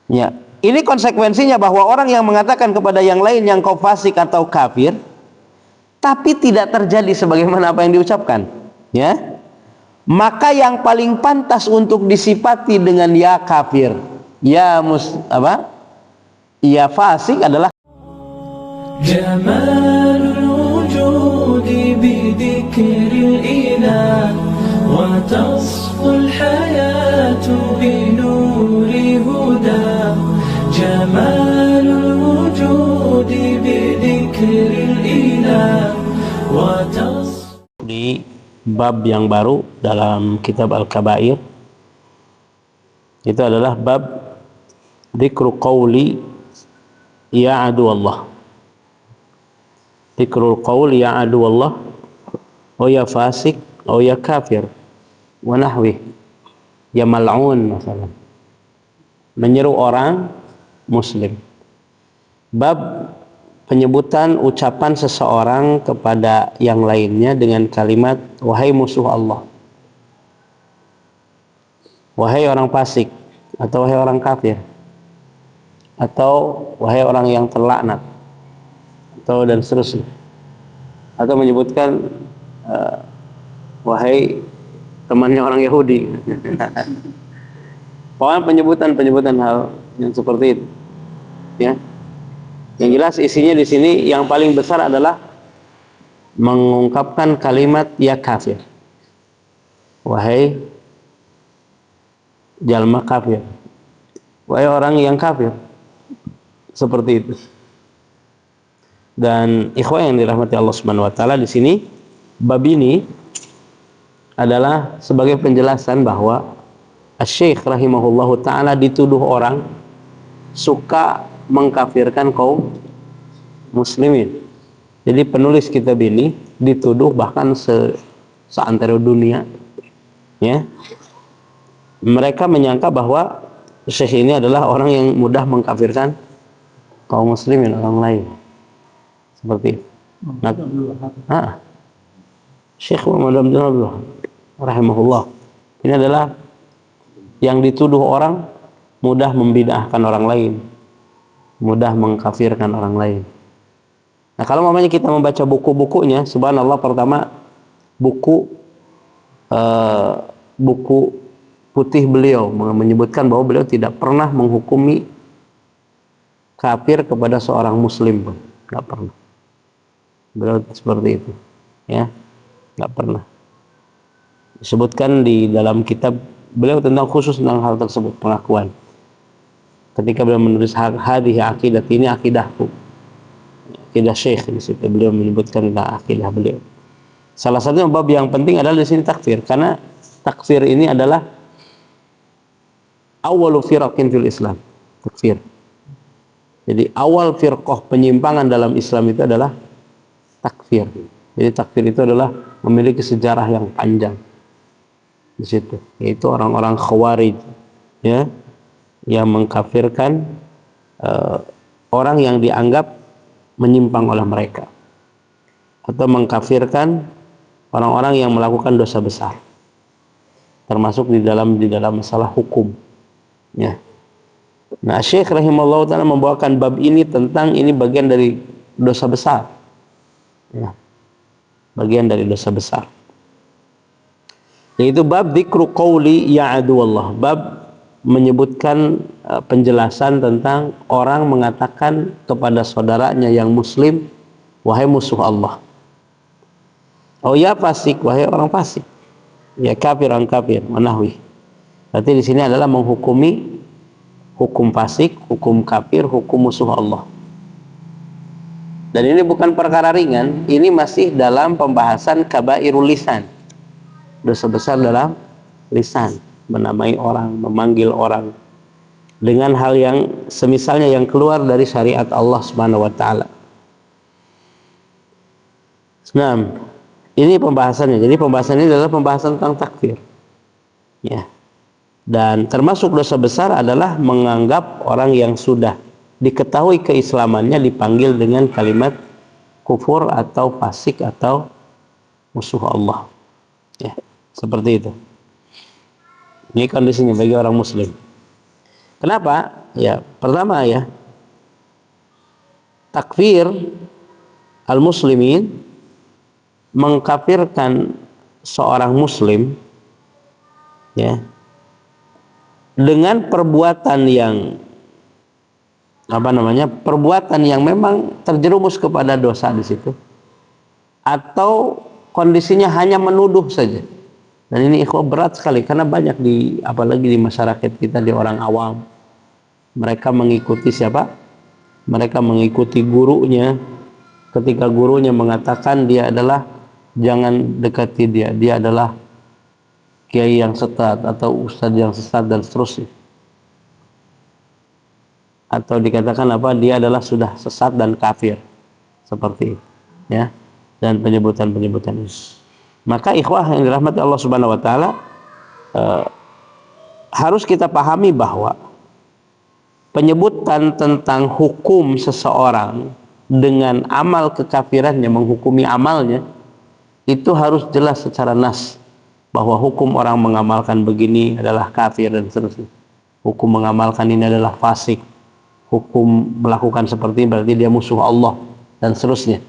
Ya, ini konsekuensinya bahwa orang yang mengatakan kepada yang lain yang kau fasik atau kafir, tapi tidak terjadi sebagaimana apa yang diucapkan, ya, maka yang paling pantas untuk disifati dengan ya kafir, ya ya fasik adalah Jamalul wujudi bidhikril ilah wa tasful hayatu binuri huda. Jamalul wujudi bidhikril ilah wa tasful. Di bab yang baru dalam kitab Al-Kabair, itu adalah bab dzikru qauli ya adu Allah. Dzikrul qaul ya adu Allah, oh ya fasik, oh ya kafir, wa nahwi, ya mal'un masalah. Menyeru orang muslim. Bab penyebutan ucapan seseorang kepada yang lainnya dengan kalimat wahai musuh Allah, wahai orang fasik, atau wahai orang kafir, atau wahai orang yang terlaknat, atau dan seterusnya, atau menyebutkan wahai temannya orang Yahudi. Pokoknya penyebutan hal yang seperti itu, ya. Yang jelas isinya di sini yang paling besar adalah mengungkapkan kalimat ya kafir, wahai jalma kafir, wahai orang yang kafir, seperti itu. Dan ikhwah yang dirahmati Allah Subhanahu wa taala, di sini bab ini adalah sebagai penjelasan bahwa Asy-Syaikh rahimahullahu taala dituduh orang suka mengkafirkan kaum muslimin. Jadi penulis kitab ini dituduh bahkan seantero dunia, ya. Mereka menyangka bahwa Syekh ini adalah orang yang mudah mengkafirkan kaum muslimin, orang lain. Seperti itu. Syekh Muhammad Abdul Wahab rahimahullah, ini adalah yang dituduh orang mudah membid'ahkan orang lain, mudah mengkafirkan orang lain. Nah, kalau mamanya kita membaca buku-bukunya, subhanallah, pertama buku putih beliau menyebutkan bahwa beliau tidak pernah menghukumi kafir kepada seorang muslim pun, nggak pernah. Beliau seperti itu, ya, nggak pernah. Disebutkan di dalam kitab beliau tentang khusus tentang hal tersebut, pengakuan. Ketika beliau menulis hadhihi aqidah, ini akidahku, akidah Syekh, di situ beliau menyebutkan tentang akidah beliau. Salah satu bab yang penting adalah di sini takfir, karena takfir ini adalah awwalu firaqin fil Islam, takfir. Jadi awal firqah penyimpangan dalam Islam itu adalah takfir. Jadi takfir itu adalah memiliki sejarah yang panjang di situ, yaitu orang-orang Khawarij, ya, yang mengkafirkan orang yang dianggap menyimpang oleh mereka, atau mengkafirkan orang-orang yang melakukan dosa besar, termasuk di dalam masalah hukum, ya. Nah, Syekh rahimahullah ta'ala membawakan bab ini tentang ini bagian dari dosa besar, ya, bagian dari dosa besar, yaitu bab dzikru qauli ya adu Allah, bab menyebutkan penjelasan tentang orang mengatakan kepada saudaranya yang muslim, wahai musuh Allah, oh ya fasik, wahai orang fasik, ya kafir, orang kafir, manahwi. Berarti di sini adalah menghukumi hukum fasik, hukum kafir, hukum musuh Allah. Dan ini bukan perkara ringan, ini masih dalam pembahasan kabairul lisan, dosa besar dalam lisan, menamai orang, memanggil orang dengan hal yang semisalnya yang keluar dari syariat Allah Subhanahu wa taala. Nah, ini pembahasannya. Jadi pembahasan ini adalah pembahasan tentang takfir, ya. Dan termasuk dosa besar adalah menganggap orang yang sudah diketahui keislamannya dipanggil dengan kalimat kufur atau fasik atau musuh Allah, ya, seperti itu. Ini kondisinya bagi orang muslim. Kenapa? Ya, pertama ya, takfir al-muslimin, mengkafirkan seorang muslim ya dengan perbuatan yang perbuatan yang memang terjerumus kepada dosa di situ, atau kondisinya hanya menuduh saja. Dan ini ikhwah berat sekali, karena banyak apalagi di masyarakat kita, di orang awam, mereka mengikuti siapa? Mereka mengikuti gurunya. Ketika gurunya mengatakan dia adalah, jangan dekati dia, dia adalah kiai yang sesat atau ustadz yang sesat dan seterusnya. Atau dikatakan dia adalah sudah sesat dan kafir, seperti itu ya, dan penyebutan-penyebutan ini. Maka ikhwah yang dirahmati Allah Subhanahu wa taala, harus kita pahami bahwa penyebutan tentang hukum seseorang dengan amal kekafirannya, menghukumi amalnya, itu harus jelas secara nas bahwa hukum orang mengamalkan begini adalah kafir dan seterusnya. Hukum mengamalkan ini adalah fasik. Hukum melakukan seperti ini berarti dia musuh Allah dan seterusnya.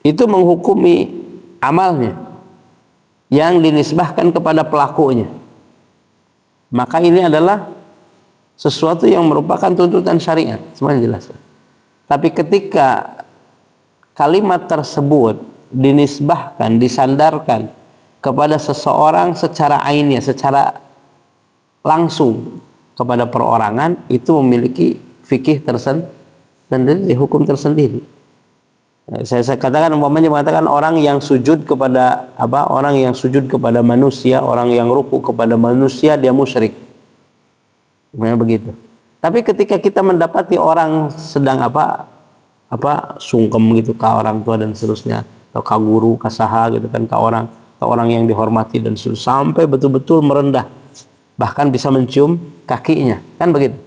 Itu menghukumi amalnya yang dinisbahkan kepada pelakunya. Maka ini adalah sesuatu yang merupakan tuntutan syariat, semuanya jelas. Tapi ketika kalimat tersebut dinisbahkan, disandarkan kepada seseorang secara ainnya, secara langsung kepada perorangan, itu memiliki fikih tersendiri, hukum tersendiri. Saya katakan, umpamanya mengatakan orang yang sujud kepada orang yang sujud kepada manusia, orang yang ruku kepada manusia, dia musyrik. Memang begitu. Tapi ketika kita mendapati orang sedang sungkem gitu ke orang tua dan seterusnya, atau ke guru, ke saha gitu kan, ke orang yang dihormati dan seterusnya, sampai betul-betul merendah, bahkan bisa mencium kakinya, kan begitu.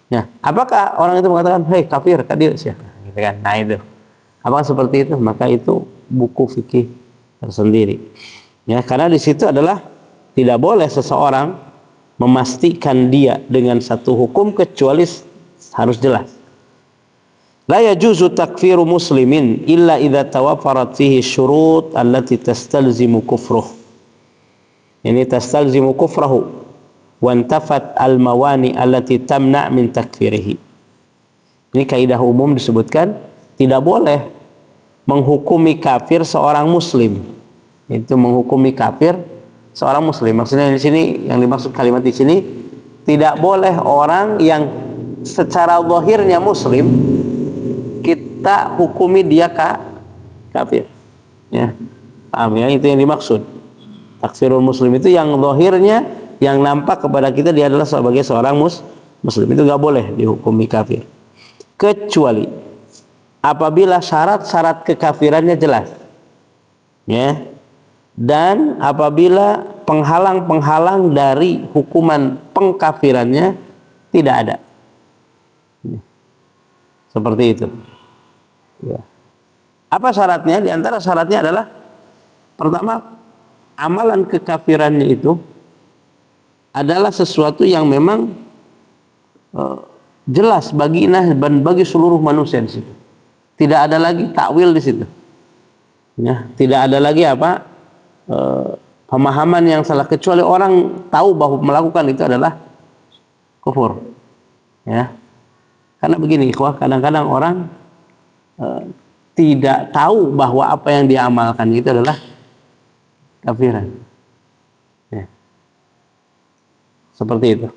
Nah, apakah orang itu mengatakan, hei kafir, kadir siapa? Gitu kan? Nah itu. Apakah seperti itu? Maka itu buku fikih tersendiri. Ya, karena di situ adalah tidak boleh seseorang memastikan dia dengan satu hukum kecuali harus jelas. La yajuzu takfiru muslimin illa idza tawaffarat fihi syurut allati tastalzimu kufruh. Ini tastalzimu kufrahu wa intafat al-mawani allati tamna' min takfirihi. Ini kaidah umum disebutkan, tidak boleh menghukumi kafir seorang muslim. Itu menghukumi kafir seorang muslim. Maksudnya di sini, yang dimaksud kalimat di sini, tidak boleh orang yang secara zahirnya muslim kita hukumi dia kafir. Ya. Paham ya? Itu yang dimaksud. Takfirul muslim itu yang zahirnya, yang nampak kepada kita dia adalah sebagai seorang muslim. Itu nggak boleh dihukumi kafir. Kecuali apabila syarat-syarat kekafirannya jelas, ya, dan apabila penghalang-penghalang dari hukuman pengkafirannya tidak ada, seperti itu. Ya. Apa syaratnya? Di antara syaratnya adalah, pertama, amalan kekafirannya itu adalah sesuatu yang memang jelas bagi seluruh manusia di situ. Tidak ada lagi takwil di situ. Ya, tidak ada lagi pemahaman yang salah, kecuali orang tahu bahwa melakukan itu adalah kufur. Ya. Karena begini, ikhwah, kadang-kadang orang tidak tahu bahwa apa yang dia amalkan itu adalah kafiran. Ya. Seperti itu.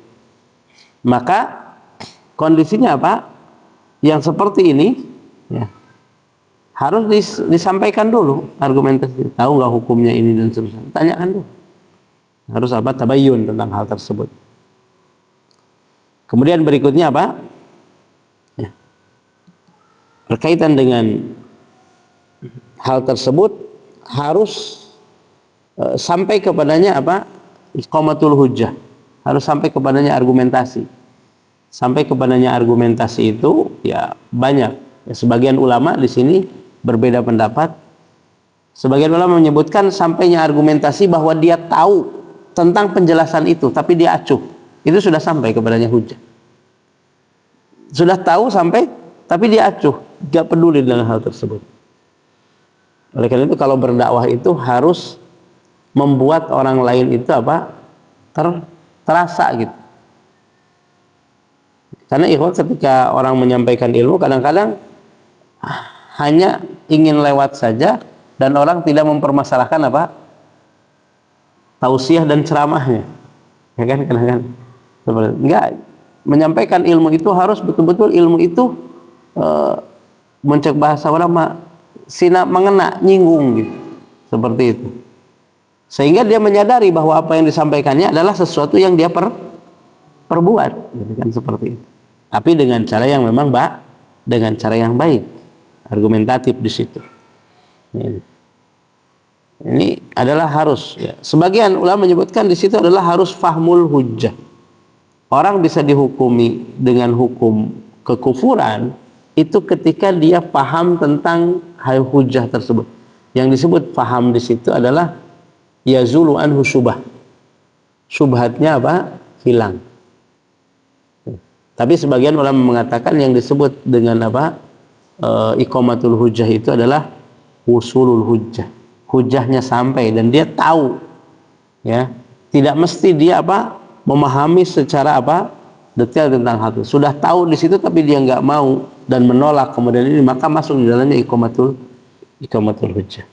Maka kondisinya apa? Yang seperti ini, ya, harus disampaikan dulu argumentasi. Tahu nggak hukumnya ini dan seterusnya? Tanyakan dulu. Harus tabayyun tentang hal tersebut. Kemudian berikutnya apa? Ya. Berkaitan dengan hal tersebut harus sampai kepadanya iqamatul hujjah. Harus sampai kepadanya argumentasi. Sampai kepadanya argumentasi itu ya banyak. Ya, sebagian ulama di sini berbeda pendapat. Sebagian ulama menyebutkan sampainya argumentasi bahwa dia tahu tentang penjelasan itu, tapi dia acuh, itu sudah sampai kepadanya hujah. Sudah tahu sampai, tapi dia acuh, gak peduli dengan hal tersebut. Oleh karena itu kalau berdakwah itu harus membuat orang lain itu apa? Terasa gitu. Karena ikhwan, ketika orang menyampaikan ilmu kadang-kadang hanya ingin lewat saja dan orang tidak mempermasalahkan apa? Tausiah dan ceramahnya. Ya kan, kadang-kadang enggak, menyampaikan ilmu itu harus betul-betul ilmu itu mencek bahasa ulama mengena, nyinggung gitu. Seperti itu. Sehingga dia menyadari bahwa apa yang disampaikannya adalah sesuatu yang dia perbuat, gitu kan, seperti itu. Tapi dengan cara yang memang dengan cara yang baik, argumentatif di situ. Ini adalah harus. Ya. Sebagian ulama menyebutkan di situ adalah harus fahmul hujjah. Orang bisa dihukumi dengan hukum kekufuran itu ketika dia paham tentang hal hujjah tersebut. Yang disebut paham di situ adalah yazulu anhu syubah. Syubhatnya apa? Hilang. Tapi sebagian ulama mengatakan yang disebut dengan apa? Iqamatul hujjah itu adalah wusulul hujjah. Hujjahnya sampai dan dia tahu. Ya. Tidak mesti dia apa? Memahami secara apa? Detail tentang hal itu. Sudah tahu di situ tapi dia nggak mau dan menolak kemudian ini, maka masuk di dalamnya iqamatul hujjah.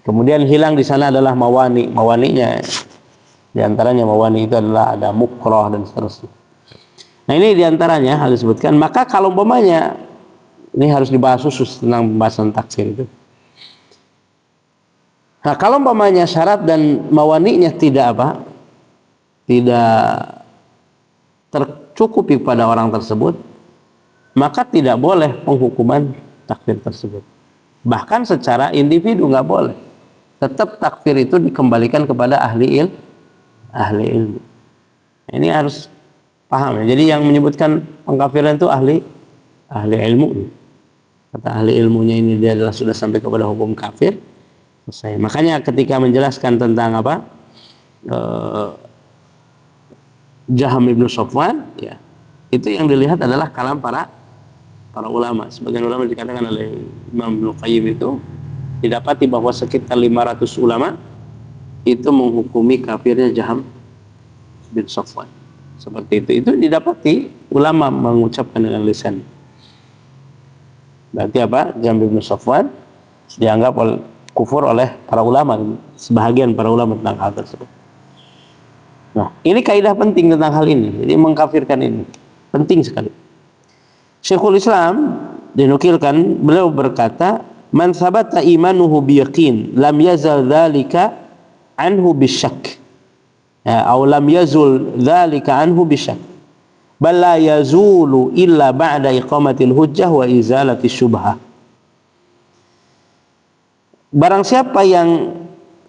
Kemudian hilang di sana adalah mawaninya. Di antaranya mawani itu adalah ada mukrah dan seterusnya. Nah ini diantaranya harus disebutkan. Maka kalau umpamanya ini harus dibahas khusus tentang pembahasan taksir itu. Nah kalau umpamanya syarat dan mawani'nya tidak apa, tidak tercukupi pada orang tersebut, maka tidak boleh penghukuman takfir tersebut. Bahkan secara individu nggak boleh. Tetap takfir itu dikembalikan kepada ahli ilmu. Ini harus paham ya. Jadi yang menyebutkan pengkafiran itu ahli ilmu. Kata ahli ilmunya ini dia adalah sudah sampai kepada hukum kafir. Selesai. Makanya ketika menjelaskan tentang apa Jaham ibnu Safwan, ya itu yang dilihat adalah kalam para ulama. Sebagian ulama dikatakan oleh Imam Ibnu Qayyim itu didapati bahwa sekitar 500 ulama itu menghukumi kafirnya Jaham bin Safwan. Seperti itu didapati ulama mengucapkan dengan lisan. Berarti apa? Jaham bin Safwan dianggap kufur oleh para ulama, sebahagian para ulama tentang hal tersebut. Nah, ini kaidah penting tentang hal ini. Jadi mengkafirkan ini penting sekali. Syekhul Islam dinukilkan beliau berkata, "Man sabata imanuhu biyaqin lam yazal dzalika anhu bisyak." Ya, atau lam yazul dzalika anhu bisyak. Bal la yazulu illa ba'da iqamatil hujjah wa izalati syubhah. Barang siapa yang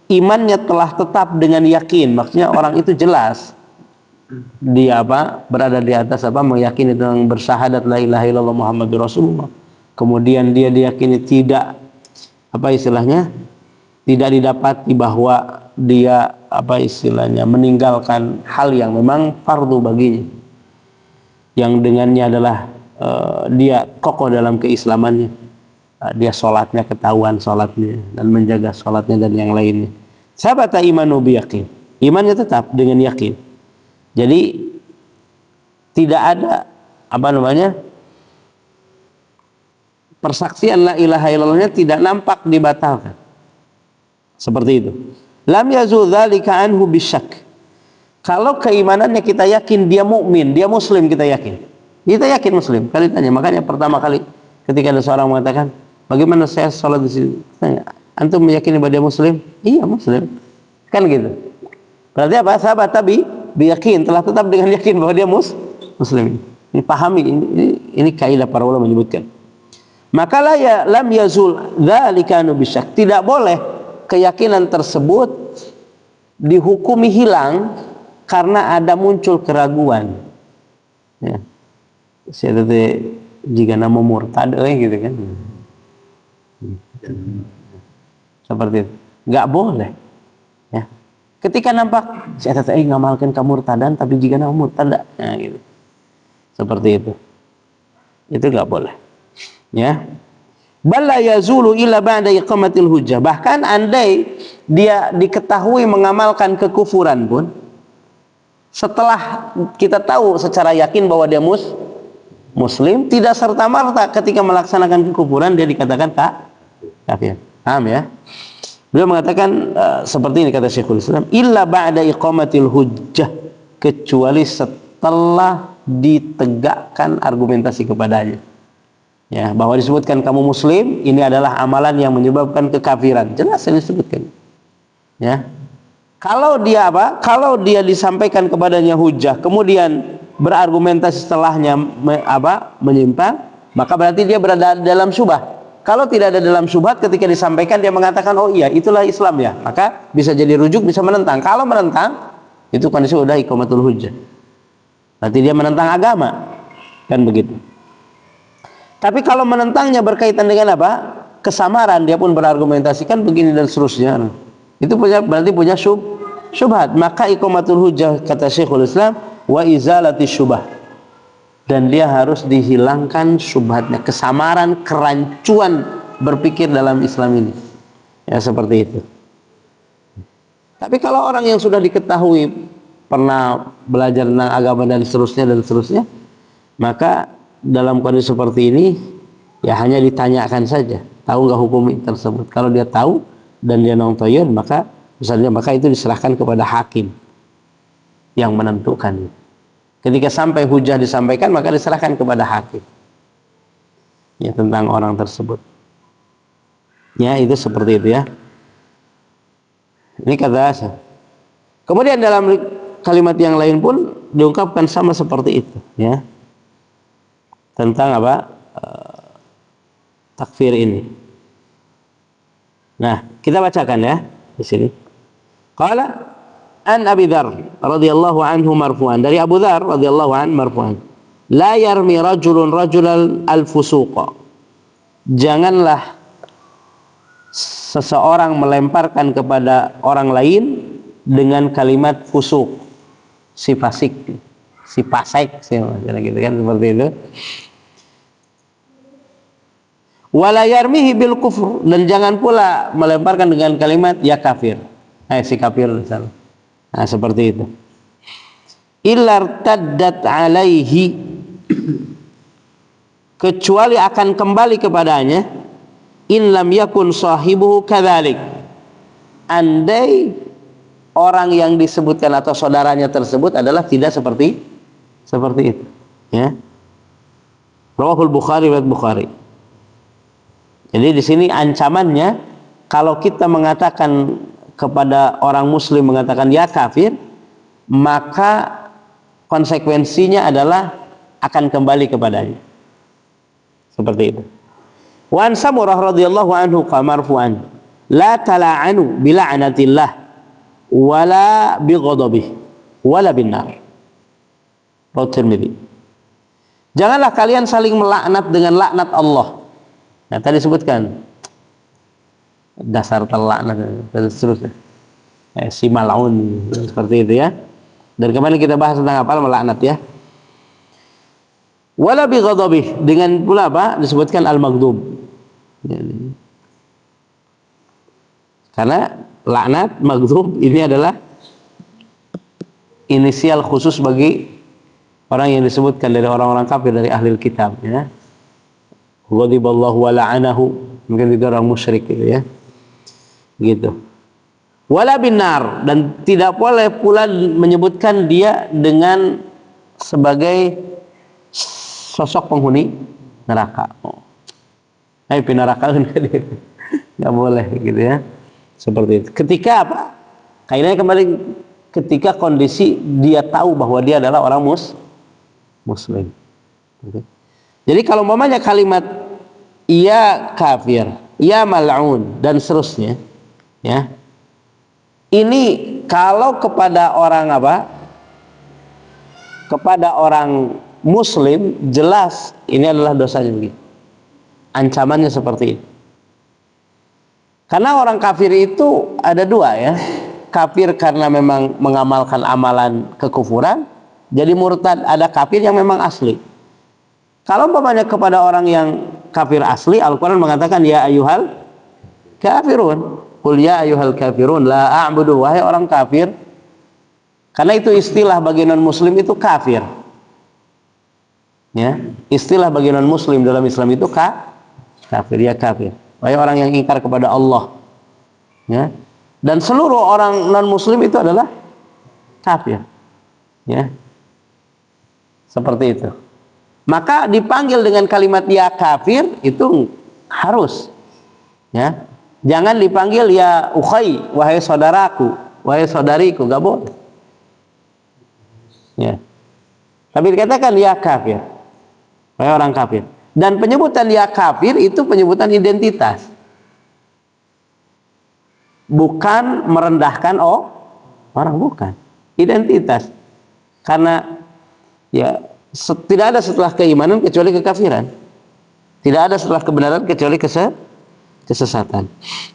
imannya telah tetap dengan yakin, maksudnya orang itu jelas dia apa? Berada di atas apa? Meyakini tentang bersyahadat la ilaha illallah Muhammadur Rasulullah. Kemudian dia diyakini tidak apa istilahnya? Tidak didapati bahwa dia apa istilahnya meninggalkan hal yang memang fardu baginya, yang dengannya adalah dia kokoh dalam keislamannya, dia sholatnya ketahuan sholatnya dan menjaga sholatnya dan yang lainnya. Sabata imanu biyakin, imannya tetap dengan yakin. Jadi tidak ada apa namanya persaksian la ilaha illallahnya tidak nampak dibatalkan. Seperti itu. Lam yazul dzalika anhu bisyak. Kalau keimanannya kita yakin dia mukmin, dia muslim, kita yakin. Kita yakin muslim. Kali tanya, makanya pertama kali ketika ada seorang mengatakan, "Bagaimana saya sholat di sini?" Tanya, "Antum meyakini bahwa dia muslim?" "Iya, muslim." Kan gitu. Berarti apa? Sahabat tabi biyakin, telah tetap dengan yakin bahwa dia muslim. Ini pahami, ini kaidah para ulama menyebutkan. Maka lam yazul dzalika anhu bisyak. Tidak boleh keyakinan tersebut dihukumi hilang karena ada muncul keraguan. Ya. Saya tadi jika nama murtad gitu kan. Seperti itu. Enggak boleh. Ya. Ketika nampak si eta teh ngamalkeun kamurtadan tapi jika murtada, nah gitu. Seperti itu. Itu enggak boleh. Ya. Bala yazulu illa ba'da iqamatil hujjah. Bahkan andai dia diketahui mengamalkan kekufuran pun, setelah kita tahu secara yakin bahwa dia muslim, tidak serta-merta ketika melaksanakan kekufuran dia dikatakan kafir. Paham ya? Beliau mengatakan seperti ini kata Syekhul Islam, illa ba'da iqamatil hujjah, kecuali setelah ditegakkan argumentasi kepadanya. Ya, bahwa disebutkan kamu muslim, ini adalah amalan yang menyebabkan kekafiran. Jelas yang disebutkan. Ya. Kalau dia apa? Kalau dia disampaikan kepadanya hujjah, kemudian berargumentasi setelahnya menyimpang, maka berarti dia berada dalam syubhat. Kalau tidak ada dalam syubhat, ketika disampaikan dia mengatakan, oh iya itulah Islam ya, maka bisa jadi rujuk, bisa menentang. Kalau menentang, itu kondisi udah iqamatul hujjah. Berarti dia menentang agama, kan begitu. Tapi kalau menentangnya berkaitan dengan apa? Kesamaran, dia pun berargumentasikan begini dan seterusnya. Itu berarti punya syubhat. Maka iqamatul hujjah kata Syekhul Islam wa izalati syubhat. Dan dia harus dihilangkan syubhatnya, kesamaran, kerancuan berpikir dalam Islam ini. Ya seperti itu. Tapi kalau orang yang sudah diketahui pernah belajar tentang agama dan seterusnya, maka dalam kondisi seperti ini ya hanya ditanyakan saja, tahu nggak hukum tersebut. Kalau dia tahu dan dia nongtoyon, maka itu diserahkan kepada hakim yang menentukan. Ketika sampai hujah disampaikan, maka diserahkan kepada hakim ya tentang orang tersebut. Ya itu seperti itu ya. Ini kata Asa. Kemudian dalam kalimat yang lain pun diungkapkan sama seperti itu ya. Tentang apa? Takfir ini. Nah, kita bacakan ya di sini. Qala an Abi Dzar radhiyallahu anhu marfu'an, dari Abu Dzar radhiyallahu anhu marfu'an, la yarmi rajulun rajulal al-fusuqa, janganlah seseorang melemparkan kepada orang lain dengan kalimat fusuk, si fasik, si pasek, gitu kan, seperti itu. Wala yarmihi bil kufur, dan jangan pula melemparkan dengan kalimat ya kafir, si kafir misalnya. Nah, seperti itu. Illartaddat alaihi, kecuali akan kembali kepadanya, in lam yakun sahibuhu kadzalik, andai orang yang disebutkan atau saudaranya tersebut adalah tidak seperti itu ya. Rawahul Bukhari wa Bukhari. Jadi di sini ancamannya, kalau kita mengatakan kepada orang muslim, mengatakan ya kafir, maka konsekuensinya adalah akan kembali kepadanya. Seperti itu. Wa an Samurah radhiyallahu anhu marfu'an, la tala'anu bila'natillah wala bighadabihi wala binnar. Rawi Tirmidzi. Janganlah kalian saling melaknat dengan laknat Allah. Nah, tadi disebutkan dasar terlaknat dan seterusnya, si mal'un, seperti itu ya. Dan kemarin kita bahas tentang apa melaknat ya. Wala bi ghadabih, dengan pula apa disebutkan al-maghdub. Karena laknat, maghdub ini adalah inisial khusus bagi orang yang disebutkan dari orang-orang kafir, dari ahli kitab ya. Ghadiballahu wa la'anahu, mungkin itu orang musyrik gitu ya. Gitu. Wala binar, dan tidak boleh pula menyebutkan dia dengan sebagai sosok penghuni neraka. Neraka nggak boleh gitu ya. Seperti itu. Ketika apa? Kaitannya kembali ketika kondisi dia tahu bahwa dia adalah orang muslim. Jadi kalau umpamanya kalimat ya kafir, ya mal'un dan seterusnya ya, ini kalau kepada orang apa, kepada orang muslim, jelas ini adalah dosanya begitu, ancamannya seperti itu. Karena orang kafir itu ada dua ya, kafir karena memang mengamalkan amalan kekufuran, jadi murtad. Ada kafir yang memang asli. Kalau umpamanya kepada orang yang kafir asli, Al-Quran mengatakan ya ayyuhal kafirun, qul ya ayyuhal kafirun la a'budu, wahai orang kafir. Karena itu istilah bagi non muslim itu kafir. Ya, istilah bagi non muslim dalam Islam itu kafir, ya kafir. Wahai orang yang ingkar kepada Allah. Ya. Dan seluruh orang non muslim itu adalah kafir. Ya. Seperti itu. Maka dipanggil dengan kalimat ya kafir itu harus. Ya. Jangan dipanggil ya ukhay, wahai saudaraku, wahai saudariku, enggak boleh. Ya. Tapi dikatakan ya kafir, wahai orang kafir. Dan penyebutan ya kafir itu penyebutan identitas, bukan merendahkan orang, bukan identitas. Karena ya tidak ada setelah keimanan kecuali kekafiran, tidak ada setelah kebenaran kecuali kesesatan.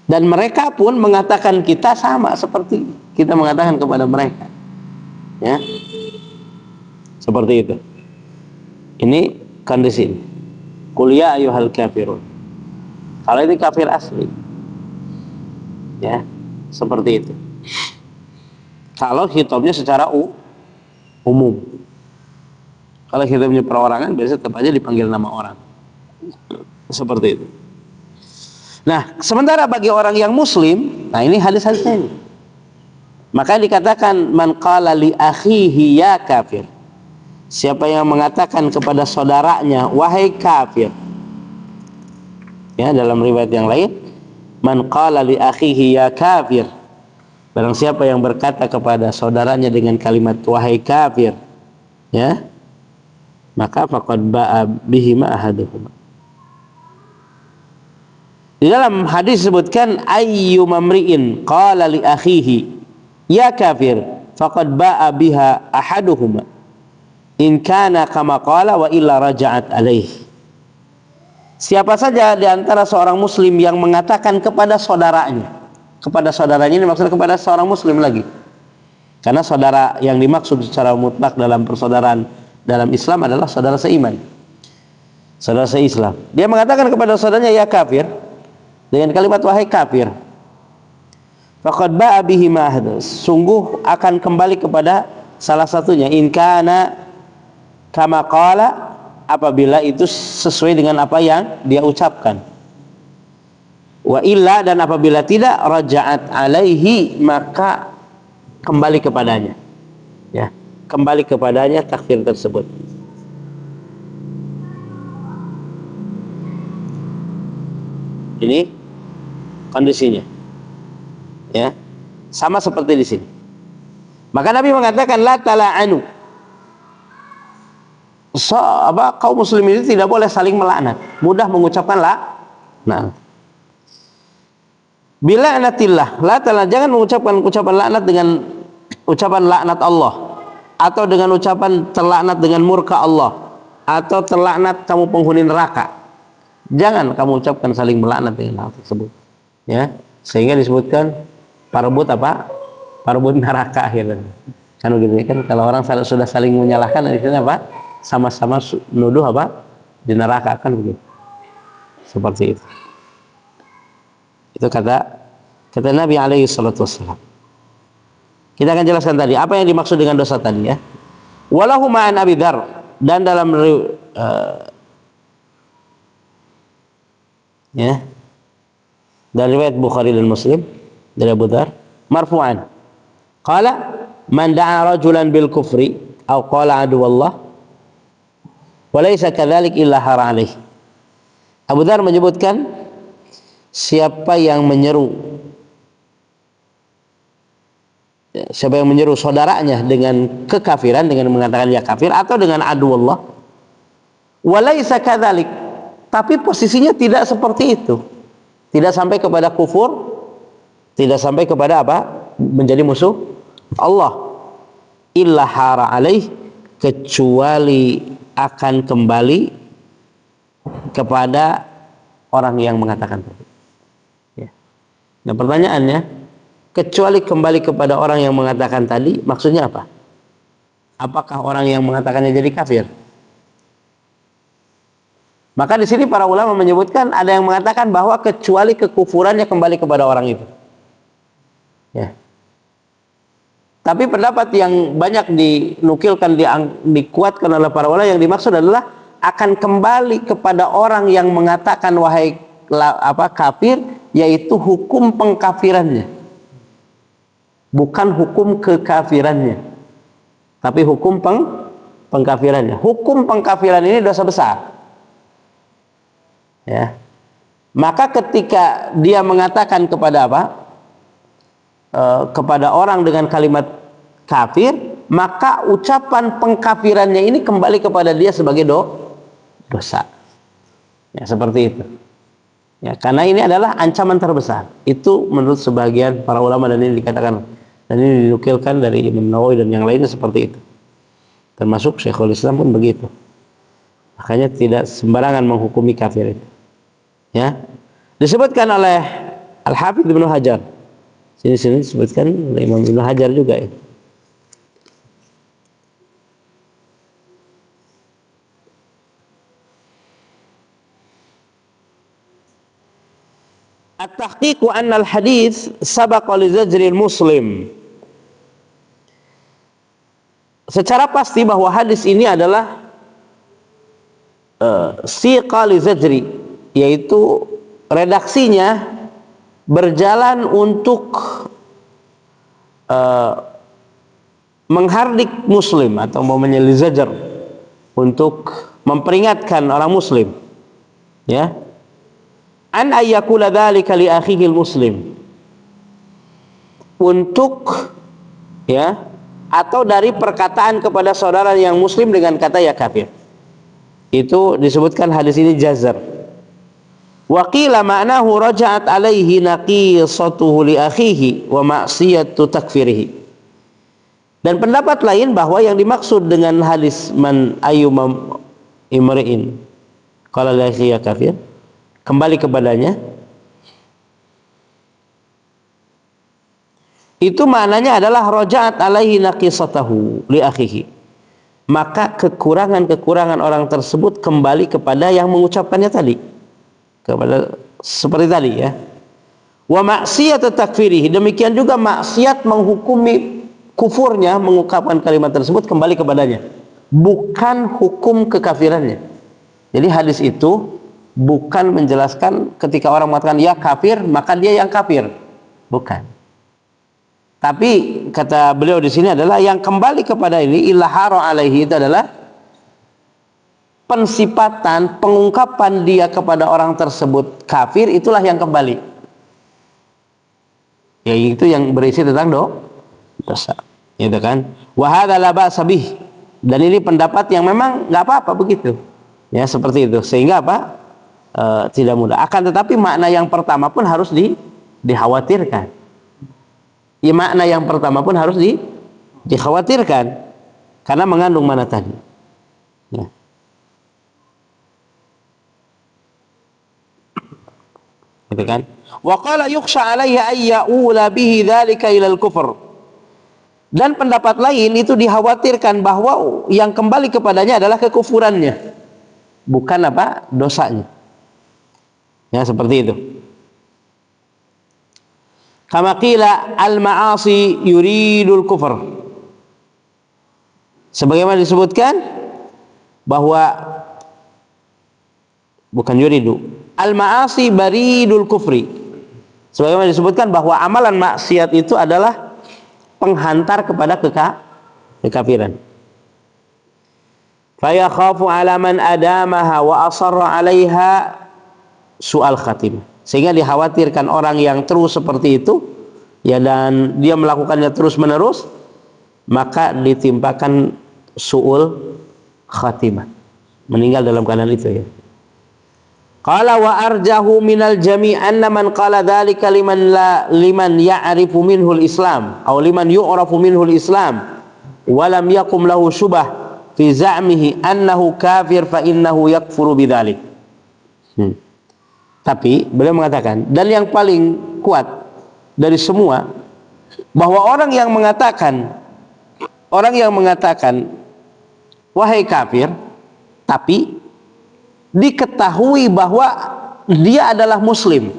Dan mereka pun mengatakan kita sama seperti kita mengatakan kepada mereka. Ya. Seperti itu. Ini kondisi ini. Qul ya ayyuhal kafirun. Kalau ini kafir asli. Ya, seperti itu. Kalau khitabnya secara umum. Kalau khitabnya perorangan biasanya tetap aja dipanggil nama orang. Seperti itu. Nah, sementara bagi orang yang muslim, nah ini hadis-hadisnya ini. Maka dikatakan man qala li akhihi ya kafir. Siapa yang mengatakan kepada saudaranya wahai kafir. Ya, dalam riwayat yang lain, man qala li akhihi ya kafir. Barang siapa yang berkata kepada saudaranya dengan kalimat wahai kafir, ya, maka faqad ba'a bihi ma ahaduhuma. Di dalam hadis disebutkan ayyu mamri'in qala li akhihi ya kafir faqad ba'a biha ahaduhuma in kana kama qala wa illa raja'at alaih. Siapa saja di antara seorang muslim yang mengatakan kepada saudaranya ini maksudnya kepada seorang muslim lagi, karena saudara yang dimaksud secara mutlak dalam persaudaraan dalam Islam adalah saudara seiman, saudara seislam. Dia mengatakan kepada saudaranya ya kafir dengan kalimat wahai kafir, faqad ba'a bihi ma ahdas, sungguh akan kembali kepada salah satunya in kana kama qala, apabila itu sesuai dengan apa yang dia ucapkan, wa illa, dan apabila tidak raja'at alaihi, maka kembali kepadanya, ya, kembali kepadanya takfir tersebut. Ini kondisinya, ya, sama seperti di sini. Maka Nabi mengatakan la tala'anu. Kaum muslimin itu tidak boleh saling melaknat, mudah mengucapkan laknat. Bila anatillah, jangan mengucapkan ucapan laknat dengan ucapan laknat Allah, atau dengan ucapan terlaknat dengan murka Allah, atau terlaknat kamu penghuni neraka. Jangan kamu ucapkan saling melaknat dengan hal tersebut, ya, sehingga disebutkan parebut parebut neraka akhirnya. Kan begitu kan, kalau orang sudah saling menyalahkan, akhirnya sama-sama nuduh di neraka, kan begitu. Seperti itu. Itu kata Nabi alaihi salatu wassalam. Kita akan jelaskan tadi apa yang dimaksud dengan dosa tadi, ya. Walahu ma'an Abi Dzar, dan dalam ya, dari riwayat Bukhari dan Muslim dari Abu Dzar marfu'an, qala man da'a rajulan bil kufri aw qala aduwallah walaysa kadzalik illa hara alaih. Abu Dzar menyebutkan siapa yang menyeru saudaranya dengan kekafiran, dengan mengatakan ya kafir, atau dengan adu Allah, walaysa kadzalik, tapi posisinya tidak seperti itu, tidak sampai kepada kufur, tidak sampai kepada menjadi musuh Allah, illa hara alaih, kecuali akan kembali kepada orang yang mengatakan tadi, ya. Nah, pertanyaannya, kecuali kembali kepada orang yang mengatakan tadi. Maksudnya apa? Apakah orang yang mengatakannya jadi kafir? Maka di sini para ulama menyebutkan ada yang mengatakan bahwa kecuali kekufurannya kembali kepada orang itu. Ya. Tapi pendapat yang banyak dinukilkan, dikuatkan oleh para ulama, yang dimaksud adalah akan kembali kepada orang yang mengatakan wahai kafir, yaitu hukum pengkafirannya, bukan hukum kekafirannya, tapi hukum pengkafirannya. Hukum pengkafiran ini dosa besar. Ya. Maka ketika dia mengatakan kepada kepada orang dengan kalimat kafir, maka ucapan pengkafirannya ini kembali kepada dia sebagai dosa. Ya, seperti itu. Ya, karena ini adalah ancaman terbesar. Itu menurut sebagian para ulama, dan ini dikatakan dan ini dinukilkan dari Imam Nawawi dan yang lainnya seperti itu. Termasuk Syekhul Islam pun begitu. Makanya tidak sembarangan menghukumi kafir itu. Ya. Disebutkan oleh Al-Hafidz Ibnu Hajar. Sini disebutkan oleh Imam Ibnu Hajar juga ya. At-tahqiq anna al-hadits sabaqa li zajril muslim. Secara pasti bahwa hadis ini adalah siqa li zajri, yaitu redaksinya berjalan untuk menghardik muslim, atau umpamanya li zajr, untuk memperingatkan orang muslim, ya, an ayyakula dzalika li akhihil muslim, untuk, ya, atau dari perkataan kepada saudara yang muslim dengan kata ya kafir. Itu disebutkan hadis ini jazr. Wa qila ma'nahu raja'at alaihi naqisatuhu li akhihi wa ma'siyatu takfirihi. Dan pendapat lain bahwa yang dimaksud dengan hadis man ayyuma imri'in qala la ya kafir, kembali kepadanya, itu maknanya adalah raja'at alaihi naqisatahu li akhihi, maka kekurangan-kekurangan orang tersebut kembali kepada yang mengucapkannya tadi, kepada seperti tadi, ya. Wa maksiyat takfirihi, demikian juga maksiat menghukumi kufurnya, mengungkapkan kalimat tersebut, kembali kepadanya, bukan hukum kekafirannya. Jadi hadis itu bukan menjelaskan ketika orang mengatakan ya kafir maka dia yang kafir, bukan. Tapi kata beliau di sini adalah yang kembali kepada ini ilharu alaihi, itu adalah pensifatan, pengungkapan dia kepada orang tersebut kafir, itulah yang kembali, yaitu yang berisi tentang dosa, gitu kan. Wa hadza la ba'sa bih, dan ini pendapat yang memang nggak apa-apa begitu, ya, seperti itu. Sehingga tidak mudah. Akan tetapi makna yang pertama pun harus dikhawatirkan. Ya, makna yang pertama pun harus dikhawatirkan karena mengandung mana tadi, ya. Gitu kan. Wa qala yukhsha alaihi ay ya'ula bihi dzalika ila al-kufr. Dan pendapat lain itu dikhawatirkan bahwa yang kembali kepadanya adalah kekufurannya, bukan dosanya. Ya, seperti itu. Kama qila al-ma'asi yuridul kufur. Sebagaimana disebutkan bahwa bukan yuridu, al-ma'asi baridul kufri. Sebagaimana disebutkan bahwa amalan maksiat itu adalah penghantar kepada kekafiran. Fa yakhafu 'ala man adamaha wa asarra 'alaiha su'al khatimah. Sehingga dikhawatirkan orang yang terus seperti itu, ya, dan dia melakukannya terus menerus, maka ditimpakan su'ul khatimah, meninggal dalam keadaan itu, ya. Qala wa arjahu minal jami' anna man qala dzalika liman ya'rifu minhu al-islam aw liman yu'rafu minhu al-islam wa lam yaqum lahu syubah fi za'mihi annahu kafir fa innahu yakfuru bidzalik. Tapi beliau mengatakan, dan yang paling kuat dari semua bahwa orang yang mengatakan wahai kafir, tapi diketahui bahwa dia adalah muslim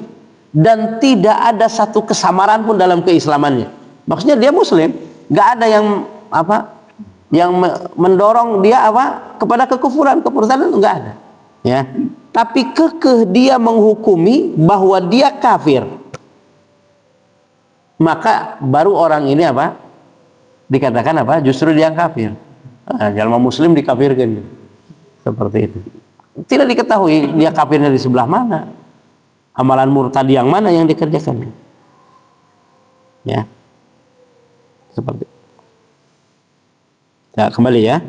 dan tidak ada satu kesamaran pun dalam keislamannya. Maksudnya dia muslim, nggak ada yang mendorong dia kepada kekufuran itu nggak ada, ya. Tapi kekeh dia menghukumi bahwa dia kafir, maka baru orang ini dikatakan justru dia kafir. Jalma muslim dikafirkan, seperti itu. Tidak diketahui dia kafirnya di sebelah mana, amalan murtad yang mana yang dikerjakan, ya, seperti itu. Ya, kembali ya,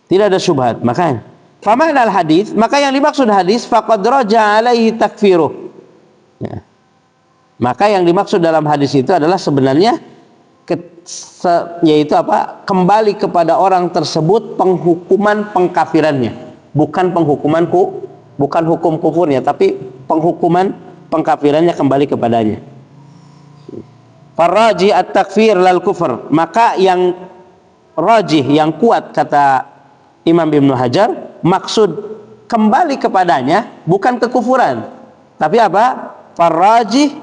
tidak ada syubhat. Makanya famakna al-hadis, maka yang dimaksud hadis faqad raja alaihi takfiruh, ya. Maka yang dimaksud dalam hadis itu adalah sebenarnya yaitu kembali kepada orang tersebut penghukuman pengkafirannya, bukan bukan hukum kufurnya, tapi penghukuman pengkafirannya kembali kepadanya. Faraji at-takfir lal kufur, maka yang rajih, yang kuat, kata Imam Ibnu Hajar, maksud kembali kepadanya bukan kekufuran, tapi farajih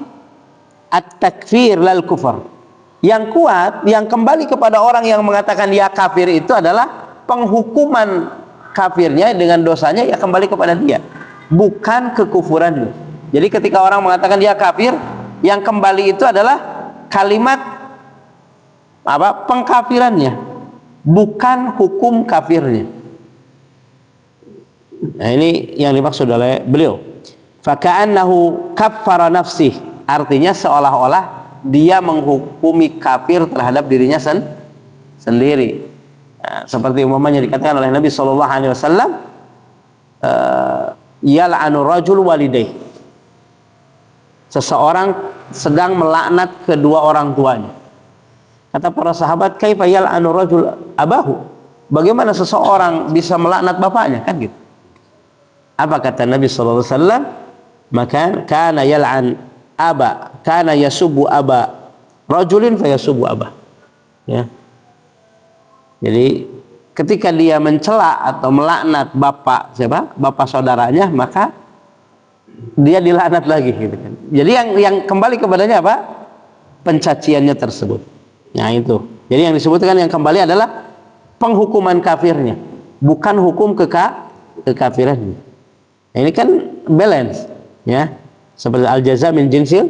at-takfir lal kufur. Yang kuat, yang kembali kepada orang yang mengatakan dia kafir itu adalah penghukuman kafirnya dengan dosanya, ya kembali kepada dia, bukan kekufurannya. Jadi ketika orang mengatakan dia kafir, yang kembali itu adalah kalimat pengkafirannya, bukan hukum kafirnya. Nah, ini yang dimaksud oleh beliau. Faka'annahu kaffara nafsih, artinya seolah-olah dia menghukumi kafir terhadap dirinya sendiri. Nah, seperti umpamanya dikatakan oleh Nabi SAW, yal'anu rajul walidayh, seseorang sedang melaknat kedua orang tuanya. Kata para sahabat, kaifa yal'anu rajul abahu, bagaimana seseorang bisa melaknat bapaknya, kan gitu. Apa kata Nabi SAW? Maka kana yal'an aba, kana yasubu aba rajulin fayasubu aba, ya. Jadi ketika dia mencela atau melaknat bapak saudaranya, maka dia dilaknat lagi, gitu kan. Jadi yang kembali kepadanya pencaciannya tersebut. Nah itu. Jadi yang disebutkan yang kembali adalah penghukuman kafirnya, bukan hukum kekafirannya. Nah, ini kan balance, ya. Seperti al-jaza min jinsil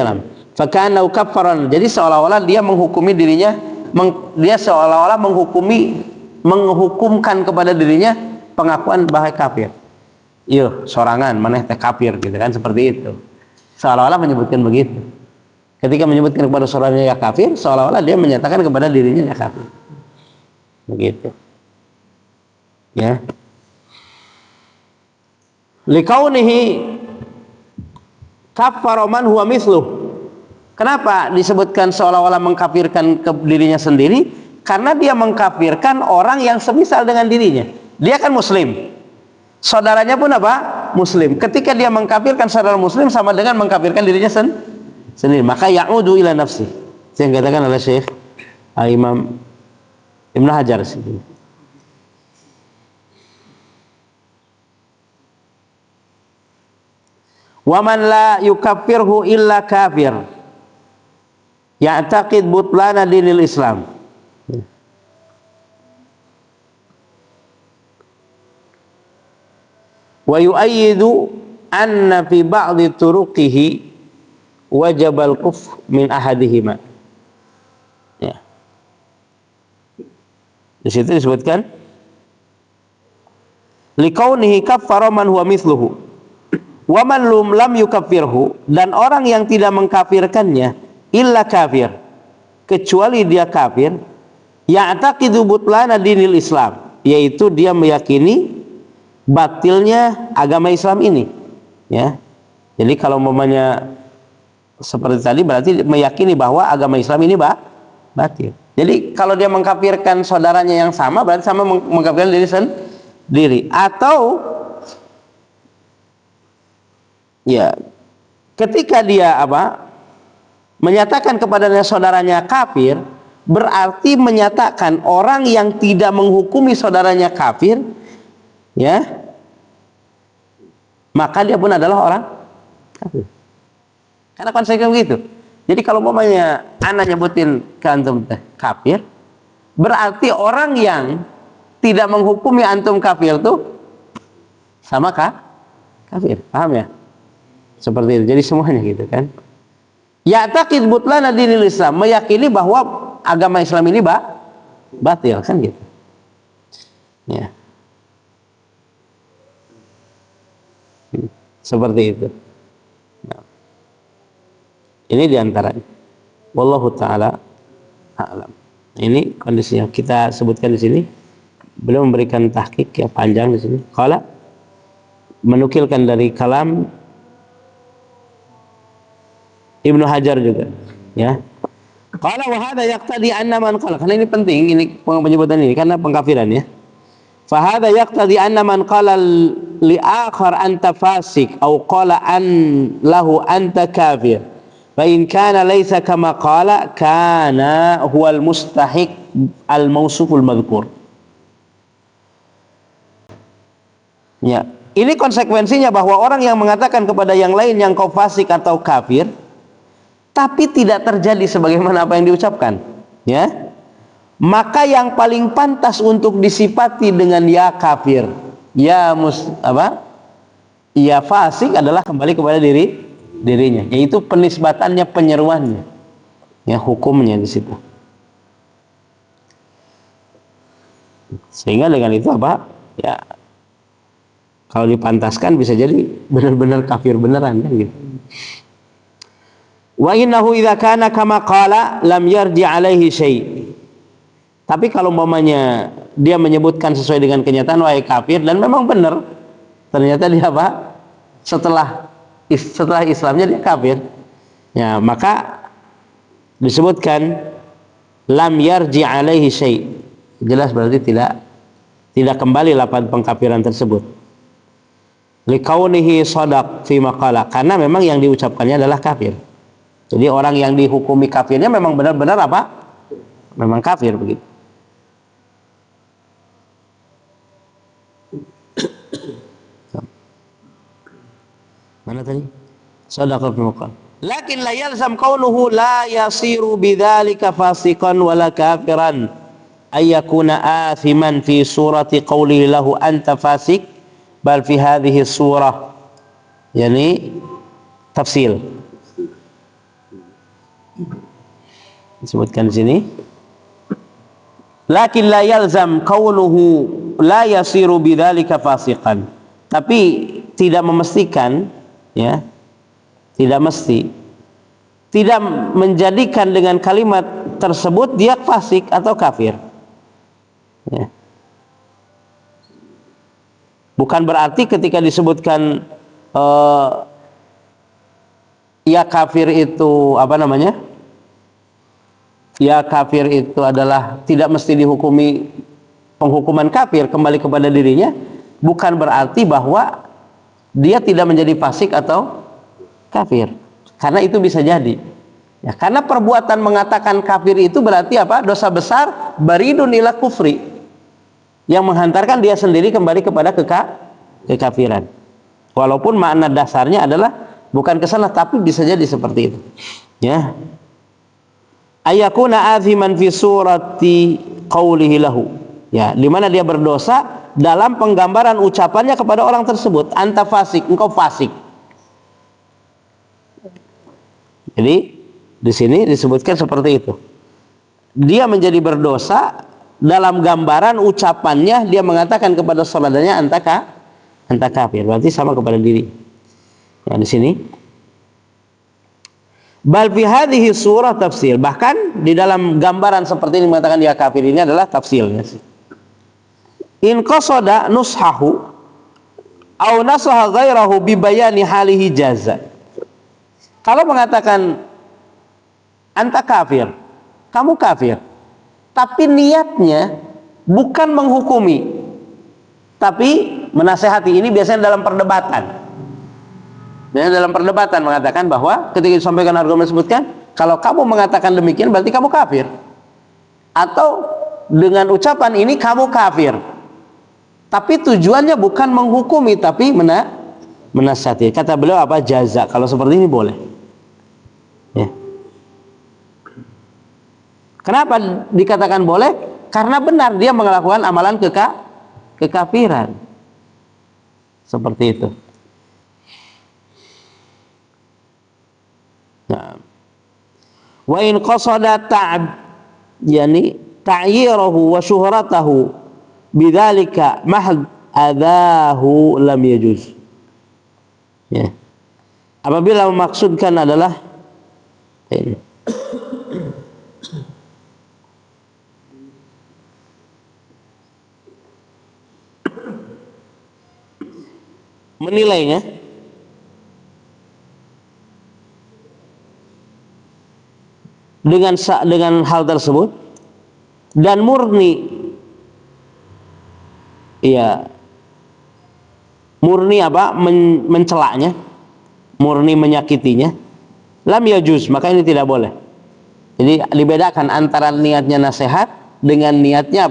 amal. Fakana kaffaran. Jadi seolah-olah dia menghukumi dirinya, dia seolah-olah menghukumkan kepada dirinya pengakuan bahwa kafir. Iya, sorangan maneh teh kafir, gitu kan, seperti itu. Seolah-olah menyebutkan begitu. Ketika menyebutkan kepada saudaranya ya kafir, seolah-olah dia menyatakan kepada dirinya ya kafir. Begitu. Ya. Likaunihi kaffara man huwa misluh. Kenapa disebutkan seolah-olah mengkafirkan ke dirinya sendiri? Karena dia mengkafirkan orang yang semisal dengan dirinya. Dia kan muslim, saudaranya pun muslim. Ketika dia mengkafirkan saudara muslim, sama dengan mengkafirkan dirinya sendiri. Maka ya'udu ila nafsi, yang dikatakan oleh Syekh Imam Ibnu Hajar sini. Wa man la yukaffirhu illa kafir ya'taqid butlana dinil Islam. Wa yu'ayyidu anna fi ba'di turuqihi wajabal kufr min ahadihima. Ya. Di situ disebutkan liqaunihi kaffara man huwa mithluhu wa man lam yukaffirhu, dan orang yang tidak mengkafirkannya illa kafir, kecuali dia kafir, ya'taqidu butlana dinil Islam, yaitu dia meyakini batilnya agama Islam ini, ya. Jadi kalau umpamanya seperti tadi, berarti meyakini bahwa agama Islam ini batil. Jadi kalau dia mengkafirkan saudaranya yang sama, berarti sama mengkafirkan diri sendiri. Atau ya ketika dia menyatakan kepadanya saudaranya kafir, berarti menyatakan orang yang tidak menghukumi saudaranya kafir, ya, maka dia pun adalah orang kafir. Karena konsekuensi begitu. Jadi kalau umpamanya anak nyebutin ke antum kafir, berarti orang yang tidak menghukumi antum kafir tuh sama kafir. Paham ya? Seperti itu. Jadi semuanya gitu kan. Ya'taqid butlana dinil Islam, meyakini bahwa agama Islam ini batil kan gitu. Ya. Seperti itu. Nah. Ini diantaranya. Wallahu taala a'lam. Ini kondisinya kita sebutkan di sini. Beliau memberikan tahqiq ya panjang di sini. Qala menukilkan dari kalam Ibnu Hajar juga, ya. Qala wa hadza yaqtadi anna man qala, karena ini penting ini penyebutan ini karena pengkafiran ya. Fa hadza yaqtadi anna man qala li akhar anta fasik au qala an lahu anta kafir. Fa in kana laysa kama qala kana huwa al mustahiq al mausuful madhkur. Ya, ini konsekuensinya bahwa orang yang mengatakan kepada yang lain yang kau fasik atau kafir, tapi tidak terjadi sebagaimana apa yang diucapkan, ya, maka yang paling pantas untuk disifati dengan ya kafir, ya ya fasik adalah kembali kepada dirinya, yaitu penisbatannya, penyeruannya, ya, hukumnya di situ. Sehingga dengan itu apa? Ya, kalau dipantaskan bisa jadi benar-benar kafir beneran kan gitu. Wa innahu idza kana kama qala lam yarji alaihi syai. Tapi kalau umpamanya dia menyebutkan sesuai dengan kenyataan wahai kafir dan memang benar, ternyata dia apa? Setelah Islamnya dia kafir. Ya, maka disebutkan lam yarji alaihi syai. Jelas berarti tidak kembali lapan pengkafiran tersebut. Likaunihi shadaq fi maqala, karena memang yang diucapkannya adalah kafir. Jadi orang yang dihukumi kafirnya memang benar-benar apa? Memang kafir begitu. Mana tadi? Shadaq fi maqala. Lakin la yalzam kaunuhu la yasiru bidzalika fasiqan wala kafiran ay yakuna athiman fi surati qawli lahu anta fasik bal fi hadhihi surah, yani tafsil disebutkan di sini. Lakin la yalzam kaunuhu la yasiru bidzalika fasiqan, tapi tidak memestikan, ya, tidak mesti, tidak menjadikan dengan kalimat tersebut dia fasik atau kafir, ya. Bukan berarti ketika disebutkan ya kafir itu apa namanya? Ya kafir itu adalah tidak mesti dihukumi penghukuman kafir kembali kepada dirinya, bukan berarti bahwa dia tidak menjadi fasik atau kafir. Karena itu bisa jadi. Ya, karena perbuatan mengatakan kafir itu berarti apa? Dosa besar, baridun ila kufri, yang menghantarkan dia sendiri kembali kepada kekafiran. Walaupun makna dasarnya adalah bukan ke sana, tapi bisa jadi seperti itu. Ya. Ayakuna aziman fi surati qawlihi lahu. Ya, di mana dia berdosa dalam penggambaran ucapannya kepada orang tersebut, anta fasik, engkau fasik. Jadi di sini disebutkan seperti itu. Dia menjadi berdosa dalam gambaran ucapannya, dia mengatakan kepada saudaranya anta kafir, berarti sama kepada diri. Ya, di sini bal fi hadhihi surah tafsil, bahkan di dalam gambaran seperti ini mengatakan dia kafir ini adalah tafsilnya. In qasada nushahu au nasaha ghairahu bi bayani halihi jaza. Kalau mengatakan anta kafir, kamu kafir, tapi niatnya bukan menghukumi, tapi menasehati. Ini biasanya dalam perdebatan. Biasanya dalam perdebatan mengatakan bahwa ketika disampaikan argumen disebutkan Kalau kamu mengatakan demikian berarti kamu kafir. Atau dengan ucapan ini kamu kafir. Tapi tujuannya bukan menghukumi tapi menasihati. Kata beliau apa? Jaza. Kalau seperti ini boleh. Ya. Kenapa dikatakan boleh? Karena benar dia melakukan amalan kekafiran. Seperti itu. Nah. Wa in qasada yani ta'yirahu wa syuhratahu bidzalika mahd adahu lam yajuz. Ya. Apabila memaksudkan adalah ini. Menilainya dengan hal tersebut dan murni ya murni apa mencelaknya, murni menyakitinya, lam yajuz, maka ini tidak boleh. Jadi dibedakan antara niatnya nasihat dengan niatnya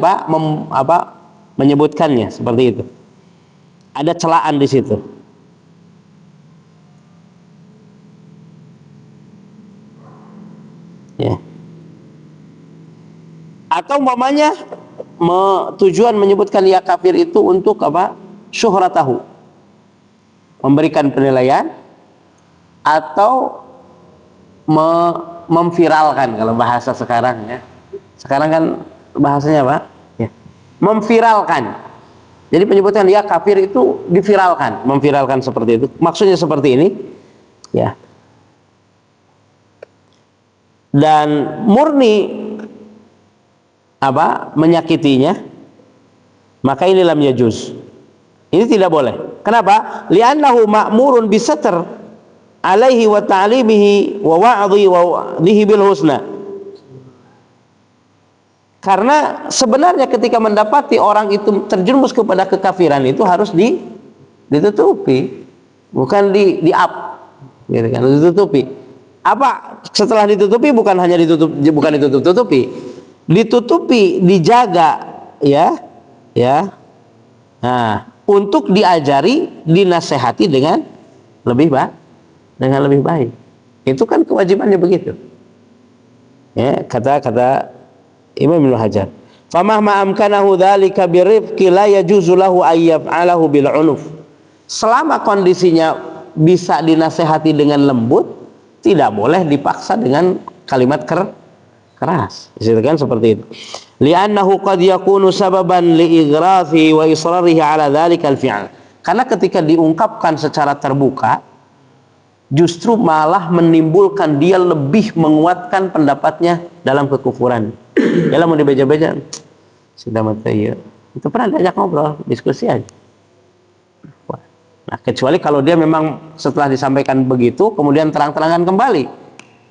menyebutkannya seperti itu. Ada celaan di situ. Ya. Atau umpamanya tujuan menyebutkan ya kafir itu untuk apa? Syuhratahu, memberikan penilaian atau memviralkan kalau bahasa sekarang ya. Sekarang kan bahasanya apa? Ya. Memviralkan. Jadi penyebutan ya kafir itu diviralkan, memviralkan seperti itu. Maksudnya seperti ini, ya. Dan murni menyakitinya, maka ini lam yajuz. Ini tidak boleh. Kenapa? Li'annahu ma'murun bisatr alaihi wa ta'limihi wa wa'dhi wa wa'dhihi bil husna. Karena sebenarnya ketika mendapati orang itu terjerumus kepada kekafiran itu harus ditutupi, bukan di-up, gitu kan? Ditutupi. Apa setelah ditutupi bukan hanya ditutupi, dijaga, ya. Nah, untuk diajari, dinasehati dengan lebih baik. Itu kan kewajibannya begitu. Ya, kata Imam Ibnu Hajar. Famahma amkanahu dzalika birifqi la yajuzu lahu ay yaf'alahu bil 'unuf. Selama kondisinya bisa dinasehati dengan lembut, tidak boleh dipaksa dengan kalimat keras. Itu kan seperti itu. Li'annahu qad yakunu sababan li'ighrathi wa israrihi 'ala dzalika al-fi'l. Karena ketika diungkapkan secara terbuka, justru malah menimbulkan dia lebih menguatkan pendapatnya dalam kekufuran. Dalam mau dibaca-baca sudah mati ya. Itu pernah diajak ngobrol, diskusi aja. Nah, kecuali kalau dia memang setelah disampaikan begitu kemudian terang-terangan kembali,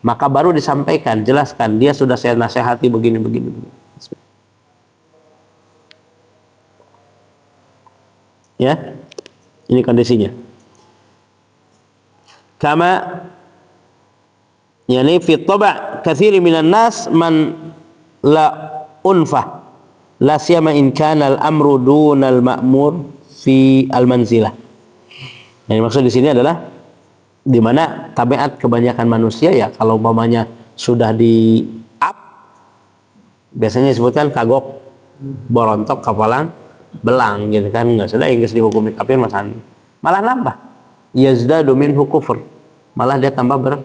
maka baru disampaikan, jelaskan dia sudah saya nasihati begini. Ya. Ini kondisinya. Kama yani fi tab' katsir minan nas man la unfah la siyama in kana al-amru dunal ma'mur fi al-manzilah. Yang maksud di sini adalah di mana tabiat kebanyakan manusia ya kalau umpamanya sudah di up biasanya disebutkan kagok, borontok, kapalan, belang gitu kan, nggak sudah Inggris dihukumi kafir malah nambah yazdadu minhu kufur, malah dia tambah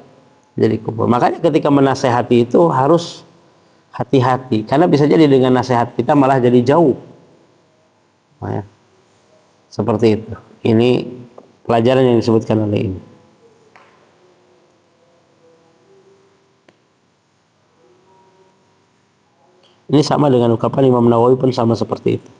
jadi kufur. Makanya ketika menasehati itu harus hati-hati, karena bisa jadi dengan nasihat kita malah jadi jauh. Nah, ya. Seperti itu. Ini pelajaran yang disebutkan oleh ini. Ini sama dengan ungkapan Imam Nawawi pun sama seperti itu.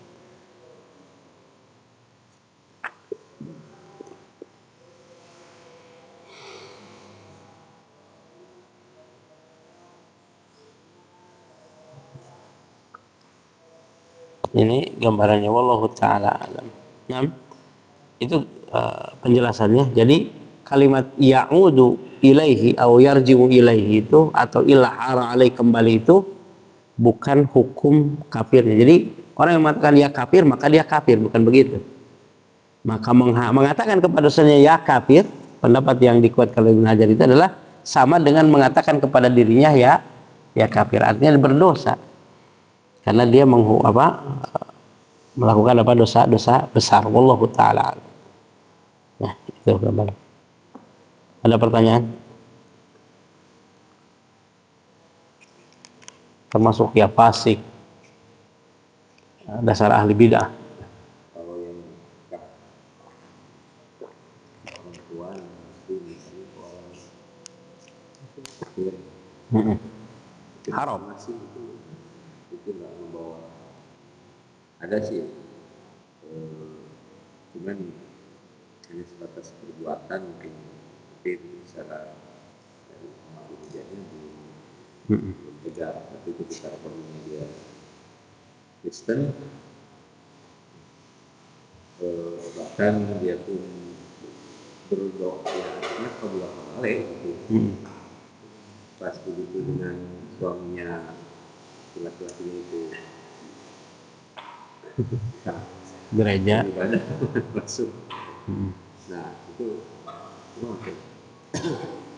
Ini gambarannya, wallahu taala alam. Nah, itu penjelasannya. Jadi kalimat ya'udu ilaihi atau yarji'u ilaihi itu atau ilahara alaih kembali itu bukan hukum kafirnya. Jadi orang yang mengatakan ya kafir maka dia kafir, bukan begitu. Maka mengatakan kepada dosanya ya kafir, pendapat yang dikuatkan oleh Ibnu Hajar itu adalah sama dengan mengatakan kepada dirinya ya kafir, artinya berdosa karena dia melakukan dosa besar. Wallahu taala. Nah, itu gambar. Ada pertanyaan? Termasuk ya fasik, dasar ahli bidah. Kalau yang nikah perempuan mesti misalnya orang kafir Haram. masih itu nggak membawa, ada sih cuman hanya sebatas perbuatan mungkin secara dari amal ibadahnya belum tegak, tapi ketika perlunya dia Kristen bahkan dia pun berdoa ya artinya kabul alaih gitu. Pas begitu dengan suaminya laki-lakinya itu Gereja. ibadah masuk. Nah itu oke.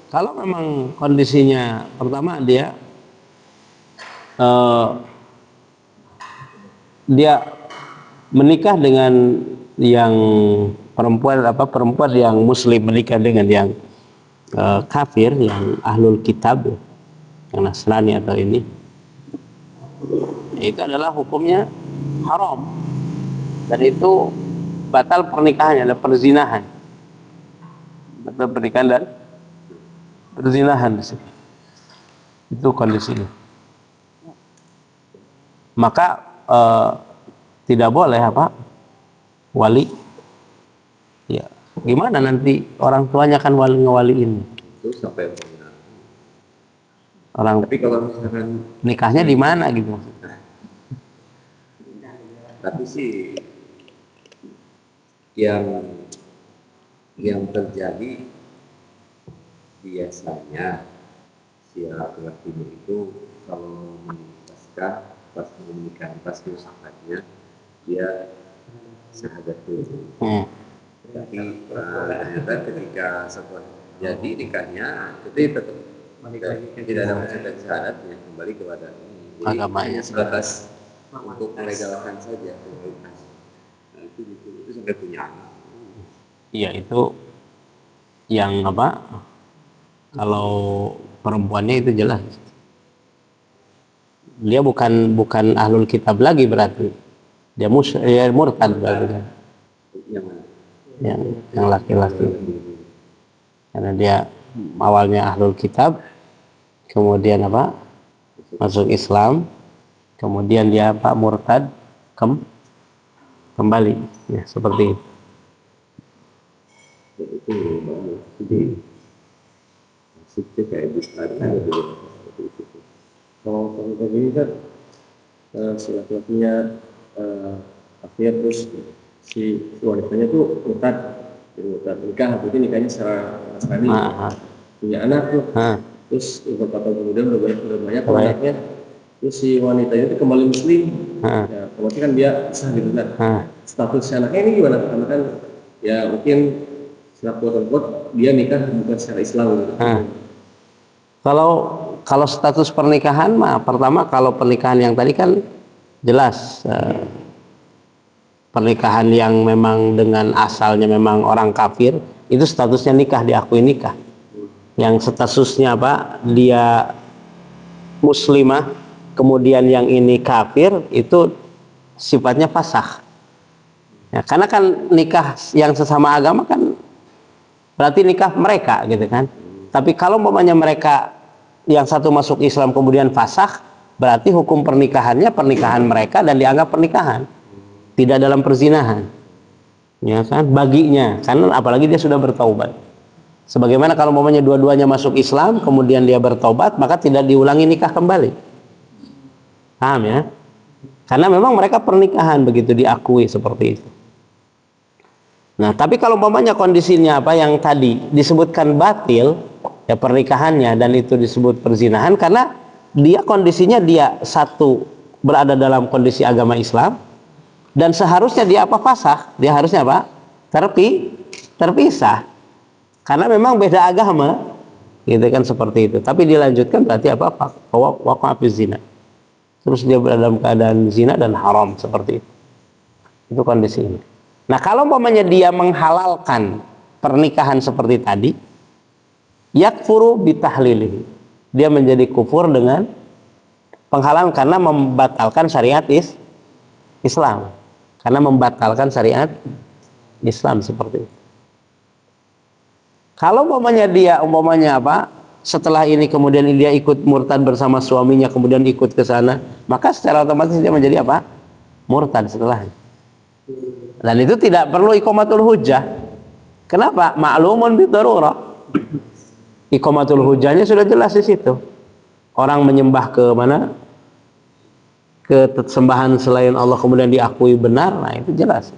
Kalau memang kondisinya pertama dia menikah dengan yang perempuan yang muslim menikah dengan yang kafir, yang ahlul kitab, yang Nasrani atau ini, itu adalah hukumnya haram dan itu batal pernikahannya, ada perzinahan, batal pernikahan dan perzinahan di sini. Itu kondisinya. Maka tidak boleh wali. Ya, gimana nanti orang tuanya kan ngewaliin. Itu sampai penghinaan. Orang Tapi kalau misalkan nikahnya di mana gitu. tapi sih yang terjadi biasanya si laki-laki itu kalau menikah pas menikah pas kesahannya dia syahadat dulu. Tapi ternyata ketika setelah jadi nikahnya itu tetap tidak ada maksud syahadatnya, kembali kepada Agamanya. sebatas untuk melegalkan saja. Nah, itu sampai punya anak. Iya, itu yang kalau perempuannya itu jelas dia bukan ahlul kitab lagi, berarti dia murtad berarti kan. Yang laki-laki, karena dia awalnya ahlul kitab, kemudian masuk Islam, kemudian dia murtad kembali ya, seperti itu. Itu bagus. Jadi maksudnya kayak busana seperti itu. Kalau kayak gini kan si laki-lakinya kafir, terus si wanitanya tuh murtad nikah, berarti nikahnya secara Nasrani, punya anak tuh. Terus beberapa tahun kemudian udah banyak anaknya, terus si wanitanya itu kembali muslim. Ya, berarti kan dia sah gitu kan. Status si anaknya ini gimana? Karena kan ya mungkin secara quote-unquote dia nikah bukan secara Islam gitu. Kalau status pernikahan mah, pertama kalau pernikahan yang tadi kan jelas pernikahan yang memang dengan asalnya memang orang kafir, itu statusnya nikah, diakui nikah. Yang statusnya dia muslimah, kemudian yang ini kafir, itu sifatnya fasakh. Ya, karena kan nikah yang sesama agama kan berarti nikah mereka gitu kan. Tapi kalau umpamanya mereka yang satu masuk Islam kemudian fasakh, berarti hukum pernikahannya pernikahan mereka dan dianggap pernikahan, tidak dalam perzinahan, ya kan, baginya, karena apalagi dia sudah bertaubat. Sebagaimana kalau umpamanya dua-duanya masuk Islam kemudian dia bertaubat, maka tidak diulangi nikah kembali. Paham ya? Karena memang mereka pernikahan begitu diakui seperti itu. Nah, tapi kalau umpamanya kondisinya apa yang tadi disebutkan batil, ya pernikahannya, dan itu disebut perzinahan karena dia kondisinya dia satu berada dalam kondisi agama Islam dan seharusnya dia apa fasakh, dia harusnya apa terpisah karena memang beda agama, gitu kan seperti itu. Tapi dilanjutkan berarti apa waqa fi zina, terus dia berada dalam keadaan zina dan haram seperti itu kondisi ini. Nah, kalau umpamanya dia menghalalkan pernikahan seperti tadi, yakfuru bitahlilihi, dia menjadi kufur dengan penghalalan karena membatalkan syariat Islam, karena membatalkan syariat Islam seperti itu. Kalau umpamanya apa, setelah ini kemudian dia ikut murtad bersama suaminya, kemudian ikut ke sana, maka secara otomatis dia menjadi apa, murtad setelahnya. Dan itu tidak perlu iqamatul hujjah. Kenapa? Ma'lumun bidarurah. Iqamatul hujjahnya sudah jelas di situ. Orang menyembah ke mana? Ke sembahan selain Allah kemudian diakui benar, nah itu jelas.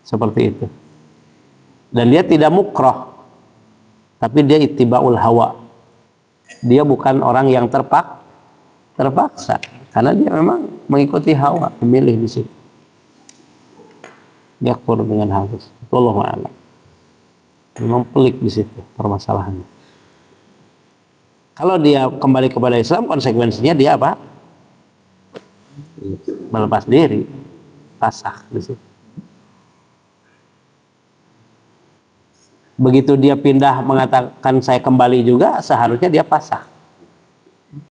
Seperti itu. Dan dia tidak mukroh, tapi dia ittibaul hawa. Dia bukan orang yang terpaksa, karena dia memang mengikuti hawa, memilih di situ. Yakfur dengan halus. Wallahu a'lam. Memang pelik di situ permasalahannya. Kalau dia kembali kepada Islam, konsekuensinya dia apa? Melepas diri, fasakh di situ. Begitu dia pindah mengatakan saya kembali juga, seharusnya dia fasakh.